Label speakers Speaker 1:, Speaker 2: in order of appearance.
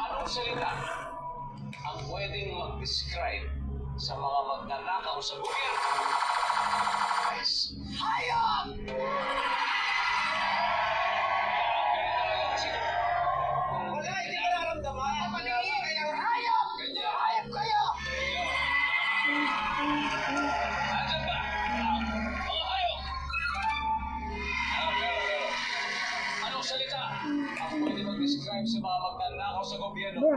Speaker 1: Anong salita ang pwedeng mag-describe sa mga magnanakaw sa gobyerno? Hayop! Wala, hindi ka nararamdaman. Papaningin kayo, hayop! Hayop kayo! Asan ba? Mga hayop! Anong salita ang pwede mag-describe sa mga magnanakaw sa gobyerno?